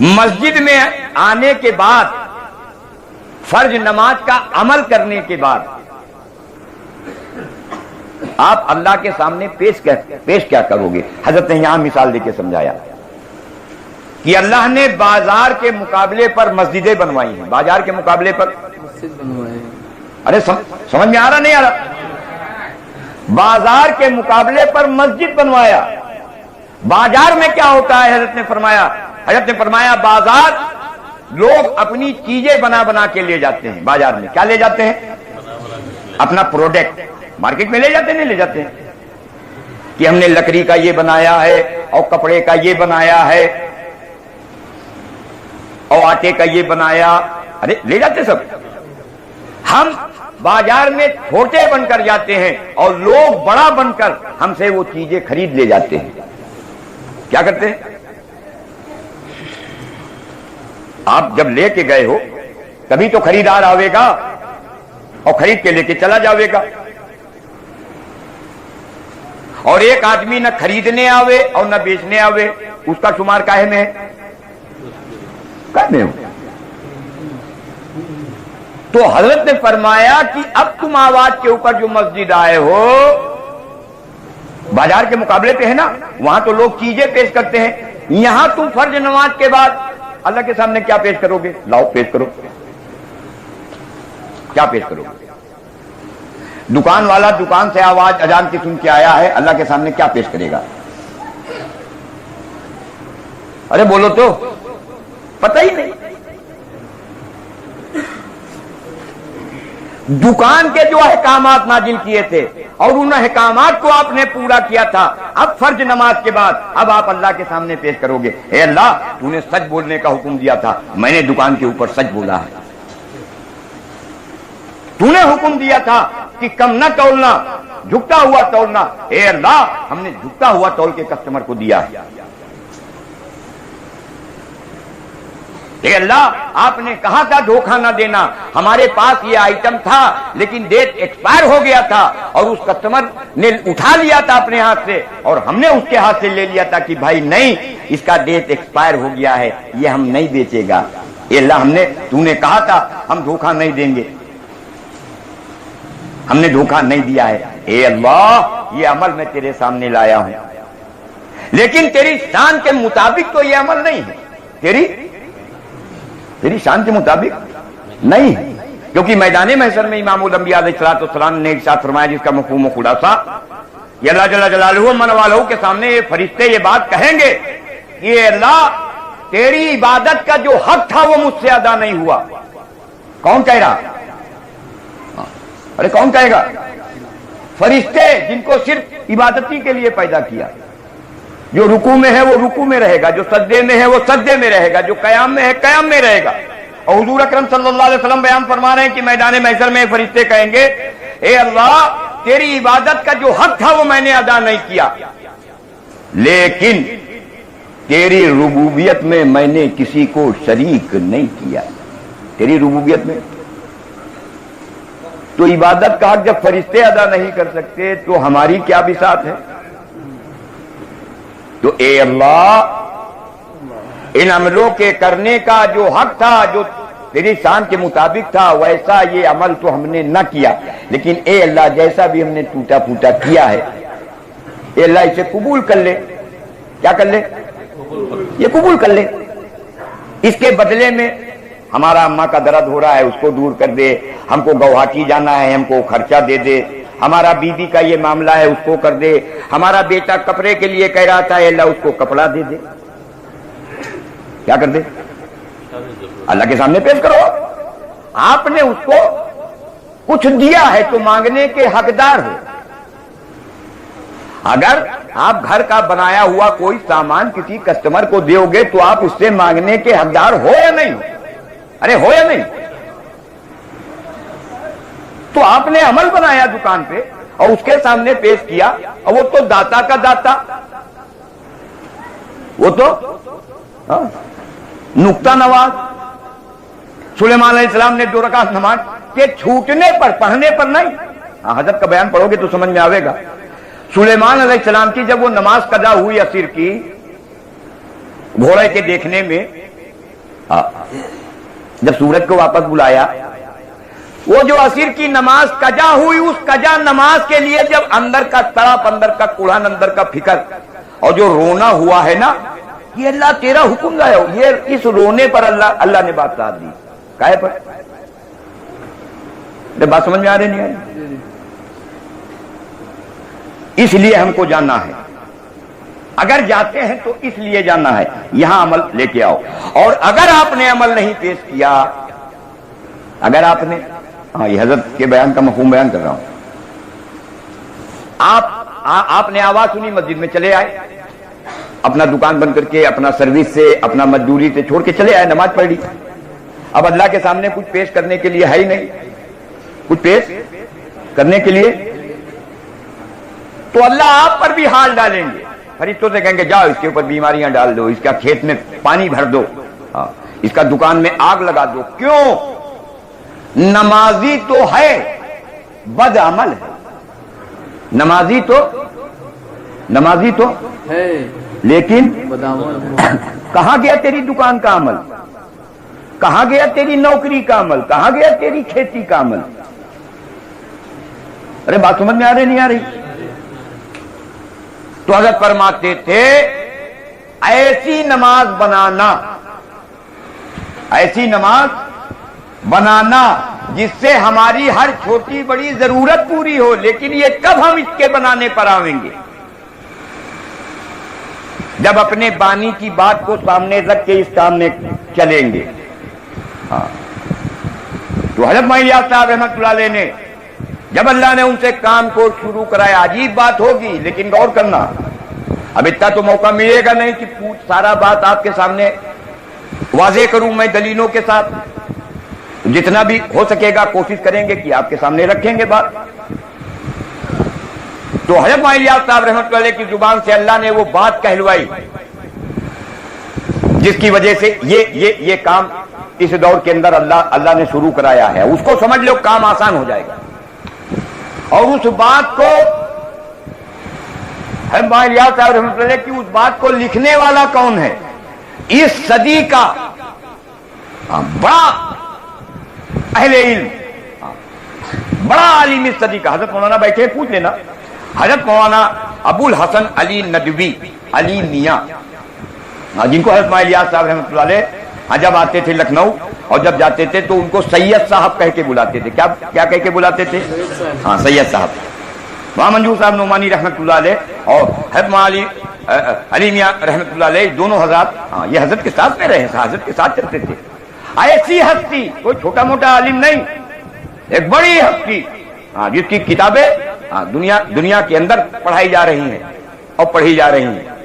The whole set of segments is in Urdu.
مسجد میں آنے کے بعد فرض نماز کا عمل کرنے کے بعد آپ اللہ کے سامنے پیش کیا کرو گے؟ حضرت نے یہاں مثال دے کے سمجھایا کہ اللہ نے بازار کے مقابلے پر مسجدیں بنوائی ہیں. بازار کے مقابلے پر مسجد بنوائی. ارے سمجھ میں آ رہا نہیں آ رہا؟ بازار کے مقابلے پر مسجد بنوایا. بازار میں کیا ہوتا ہے؟ حضرت نے فرمایا بازار لوگ اپنی چیزیں بنا کے لے جاتے ہیں. بازار میں کیا لے جاتے ہیں؟ اپنا پروڈکٹ. مارکیٹ میں لے جاتے نہیں لے جاتے ہیں کہ ہم نے لکڑی کا یہ بنایا ہے اور کپڑے کا یہ بنایا ہے اور آٹے کا یہ بنایا. ارے لے جاتے سب. ہم بازار میں چھوٹے بن کر جاتے ہیں اور لوگ بڑا بن کر ہم سے وہ چیزیں خرید لے جاتے ہیں. کیا کرتے ہیں؟ آپ جب لے کے گئے ہو کبھی تو خریدار آئے گا اور خرید کے لے کے چلا جاوے گا. اور ایک آدمی نہ خریدنے آوے اور نہ بیچنے آوے, اس کا شمار کاہے میں ہے؟ تو حضرت نے فرمایا کہ اب تم آواز کے اوپر جو مسجد آئے ہو بازار کے مقابلے پہ ہے نا, وہاں تو لوگ چیزیں پیش کرتے ہیں. یہاں تم فرض نماز کے بعد اللہ کے سامنے کیا پیش کرو گے؟ لاؤ پیش کرو. کیا پیش کرو گے؟ دکان والا دکان سے آواز اذان کی سن کے آیا ہے, اللہ کے سامنے کیا پیش کرے گا؟ ارے بولو تو, پتہ ہی نہیں. دکان کے جو احکامات نازل کیے تھے اور ان احکامات کو آپ نے پورا کیا تھا, اب فرض نماز کے بعد اب آپ اللہ کے سامنے پیش کرو گے, اے اللہ تو نے سچ بولنے کا حکم دیا تھا, میں نے دکان کے اوپر سچ بولا ہے. تو نے حکم دیا تھا کہ کم نہ تولنا, جھکتا ہوا تولنا, اے اللہ ہم نے جھکتا ہوا تول کے کسٹمر کو دیا ہے. اے اللہ آپ نے کہا تھا دھوکہ نہ دینا, ہمارے پاس یہ آئٹم تھا لیکن ڈیٹ ایکسپائر ہو گیا تھا اور اس کسٹمر نے اٹھا لیا تھا اپنے ہاتھ سے اور ہم نے اس کے ہاتھ سے لے لیا تھا کہ بھائی نہیں, اس کا ڈیٹ ایکسپائر ہو گیا ہے, یہ ہم نہیں بیچے گا. اے اللہ تو نے کہا تھا ہم دھوکہ نہیں دیں گے, ہم نے دھوکہ نہیں دیا ہے. اے اللہ یہ عمل میں تیرے سامنے لایا ہوں, لیکن تیری شان کے مطابق تو یہ عمل نہیں ہے, تیری شان کے مطابق نہیں ہے. کیونکہ میدان محشر میں امام الانبیاء علیہ السلام نے ارشاد فرمایا جس کا مفہوم و خلاصہ یہ اللہ جل جلالہ من والہ کے سامنے یہ فرشتے یہ بات کہیں گے کہ اللہ تیری عبادت کا جو حق تھا وہ مجھ سے ادا نہیں ہوا. کون کہہ رہا؟ ارے کون کہے گا؟ فرشتے جن کو صرف عبادتی کے لیے پیدا کیا. جو رکوع میں ہے وہ رکوع میں رہے گا, جو سجدے میں ہے وہ سجدے میں رہے گا, جو قیام میں ہے قیام میں رہے گا. اور حضور اکرم صلی اللہ علیہ وسلم بیان فرما رہے ہیں کہ میدان محشر میں فرشتے کہیں گے اے اللہ تیری عبادت کا جو حق تھا وہ میں نے ادا نہیں کیا, لیکن تیری ربوبیت میں نے کسی کو شریک نہیں کیا. تیری ربوبیت میں تو عبادت کا حق جب فرشتے ادا نہیں کر سکتے تو ہماری کیا بساط ہے؟ تو اے اللہ ان عملوں کے کرنے کا جو حق تھا, جو تیری شان کے مطابق تھا, ویسا یہ عمل تو ہم نے نہ کیا, لیکن اے اللہ جیسا بھی ہم نے ٹوٹا پھوٹا کیا ہے اے اللہ اسے قبول کر لے. کیا کر لے؟ یہ قبول کر لے. اس کے بدلے میں ہمارا اماں کا درد ہو رہا ہے اس کو دور کر دے, ہم کو گوہاٹی جانا ہے ہم کو خرچہ دے دے, ہمارا بیوی کا یہ معاملہ ہے اس کو کر دے, ہمارا بیٹا کپڑے کے لیے کہہ رہا تھا اے اللہ اس کو کپڑا دے دے. کیا کر دے؟ اللہ کے سامنے پیش کرو. آپ نے اس کو کچھ دیا ہے تو مانگنے کے حقدار ہو. اگر آپ گھر کا بنایا ہوا کوئی سامان کسی کسٹمر کو دیو گے تو آپ اس سے مانگنے کے حقدار ہو یا نہیں؟ ارے ہو یا نہیں؟ تو آپ نے عمل بنایا دکان پہ اور اس کے سامنے پیش کیا, اور وہ تو داتا کا داتا, وہ تو نقطہ نواز. سلیمان علیہ السلام نے 2 رکعت نماز کے چھوٹنے پر, پڑھنے پر نہیں. حضرت کا بیان پڑھو گے تو سمجھ میں آئے گا. سلیمان علیہ السلام کی جب وہ نماز قضا ہوئی عصر کی گھوڑے کے دیکھنے میں جب سورج کو واپس بلایا، وہ جو عصر کی نماز قضا ہوئی، اس قضا نماز کے لیے جب اندر کا تڑپ، اندر کا کوڑھن، اندر کا فکر اور جو رونا ہوا ہے نا، یہ اللہ تیرا حکم لایا، یہ اس رونے پر اللہ نے بات ساتھ دی. کاہے پر؟ بات سمجھ میں آ رہی نہیں آ رہی؟ اس لیے ہم کو جاننا ہے، اگر جاتے ہیں تو اس لیے جاننا ہے، یہاں عمل لے کے آؤ. اور اگر آپ نے عمل نہیں پیش کیا، اگر آپ نے، یہ حضرت کے بیان کا مفہوم بیان کر رہا ہوں، آپ نے آواز سنی، مسجد میں چلے آئے، اپنا دکان بند کر کے، اپنا سروس سے، اپنا مزدوری سے چھوڑ کے چلے آئے، نماز پڑھ لی. اب اللہ کے سامنے کچھ پیش کرنے کے لیے ہے ہی نہیں، کچھ پیش کرنے کے لیے، تو اللہ آپ پر بھی حال ڈالیں گے. فرشتوں سے کہیں گے جاؤ اس کے اوپر بیماریاں ڈال دو، اس کا کھیت میں پانی بھر دو، اس کا دکان میں آگ لگا دو. کیوں؟ نمازی تو ہے، بد عمل ہے. نمازی تو ہے، لیکن کہاں گیا تیری دکان کا عمل؟ کہاں گیا تیری نوکری کا عمل؟ کہاں گیا تیری کھیتی کا عمل؟ ارے بات سمجھ میں آ رہی نہیں آ رہی؟ تو حضرت فرماتے تھے ایسی نماز بنانا جس سے ہماری ہر چھوٹی بڑی ضرورت پوری ہو. لیکن یہ کب ہم اس کے بنانے پر آئیں گے؟ جب اپنے بانی کی بات کو سامنے رکھ کے اس کام میں چلیں گے. تو حضرت مالیات صاحب رحمۃ اللہ علیہ نے جب اللہ نے ان سے کام کو شروع کرایا، عجیب بات ہوگی لیکن غور کرنا، اب اتنا تو موقع ملے گا نہیں کہ سارا بات آپ کے سامنے واضح کروں میں دلیلوں کے ساتھ. جتنا بھی ہو سکے گا کوشش کریں گے کہ آپ کے سامنے رکھیں گے بات. تو حضرت مالیات صاحب رحمۃ اللہ علیہ کی زبان سے اللہ نے وہ بات کہلوائی جس کی وجہ سے یہ کام اس دور کے اندر اللہ نے شروع کرایا ہے. اس کو سمجھ لو، کام آسان ہو جائے گا. اور اس بات کو مالیات صاحب رحمۃ اللہ علیہ کی اس بات کو لکھنے والا کون ہے؟ اس صدی کا بڑا اہل علم، بڑا عالم اس صدی کا. حضرت مولانا بیٹھے پوچھ لینا، حضرت مولانا ابو الحسن علی ندوی، علی میاں، جن کو حضرت مالیات صاحب رحمۃ اللہ علیہ جب آتے تھے لکھنؤ اور جب جاتے تھے تو ان کو سید صاحب کہہ کے بلاتے تھے. کیا کہہ کے بلاتے تھے؟ سید صاحب. وہاں منظور صاحب نعمانی رحمۃ اللہ علیہ اور حضرت علی میاں رحمۃ اللہ علیہ دونوں حضرات یہ حضرت کے ساتھ میں رہے، حضرت کے ساتھ چلتے تھے. ایسی ہستی، کوئی چھوٹا موٹا عالم نہیں، ایک بڑی ہستی جس کی کتابیں دنیا کے اندر پڑھائی جا رہی ہیں اور پڑھی جا رہی ہیں.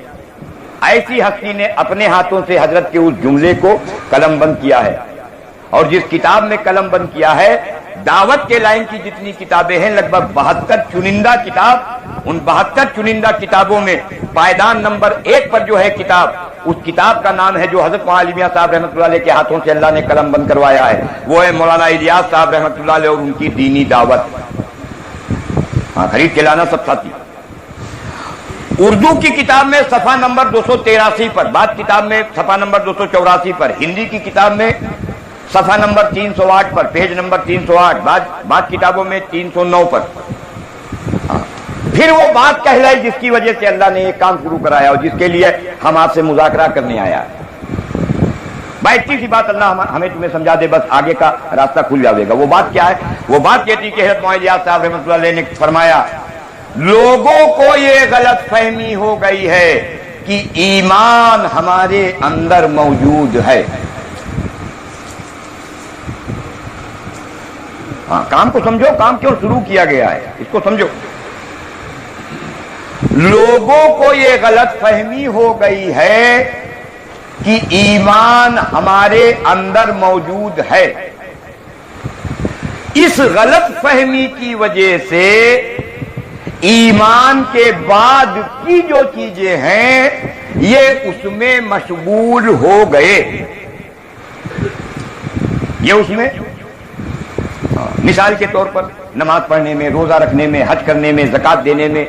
ایسی ہستی نے اپنے ہاتھوں سے حضرت کے اس جملے کو قلم بند کیا ہے. اور جس کتاب میں قلم بند کیا ہے، دعوت کے لائن کی جتنی کتابیں ہیں لگ بھگ 72 چنندہ کتاب، ان 72 چنندہ کتابوں میں پائیدان نمبر 1 پر جو ہے کتاب، اس کتاب کا نام ہے جو حضرت مولانا میاں صاحب رحمۃ اللہ علیہ کے ہاتھوں سے اللہ نے قلم بند کروایا ہے، وہ ہے مولانا الیاس صاحب رحمۃ اللہ علیہ اور ان کی دینی دعوت. خرید کے لانا سب ساتھی. اردو کی کتاب میں صفحہ نمبر 283 پر، بعد کتاب میں صفحہ نمبر 284 پر، ہندی کی کتاب میں صفحہ نمبر 308 پر، پیج نمبر 308، بعد کتابوں میں 309 پر. پھر وہ بات کہلائی جس کی وجہ سے اللہ نے یہ کام شروع کرایا اور جس کے لیے ہم آپ سے مذاکرہ کرنے آیا ہے. بھائی اتنی سی بات اللہ ہمیں تمہیں سمجھا دے، بس آگے کا راستہ کھل جائے گا. وہ بات کیا ہے؟ وہ بات کہتی کہ حضرت مالیات صاحب رحمۃ اللہ علیہ نے فرمایا لوگوں کو یہ غلط فہمی ہو گئی ہے کہ ایمان ہمارے اندر موجود ہے. کام کو سمجھو، کام کیوں شروع کیا گیا ہے اس کو سمجھو. لوگوں کو یہ غلط فہمی ہو گئی ہے کہ ایمان ہمارے اندر موجود ہے. اس غلط فہمی کی وجہ سے ایمان کے بعد کی جو چیزیں ہیں یہ اس میں مشغول ہو گئے. یہ اس میں مثال کے طور پر نماز پڑھنے میں، روزہ رکھنے میں، حج کرنے میں، زکات دینے میں،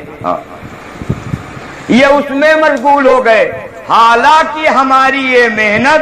یہ اس میں مشغول ہو گئے. حالانکہ ہماری یہ محنت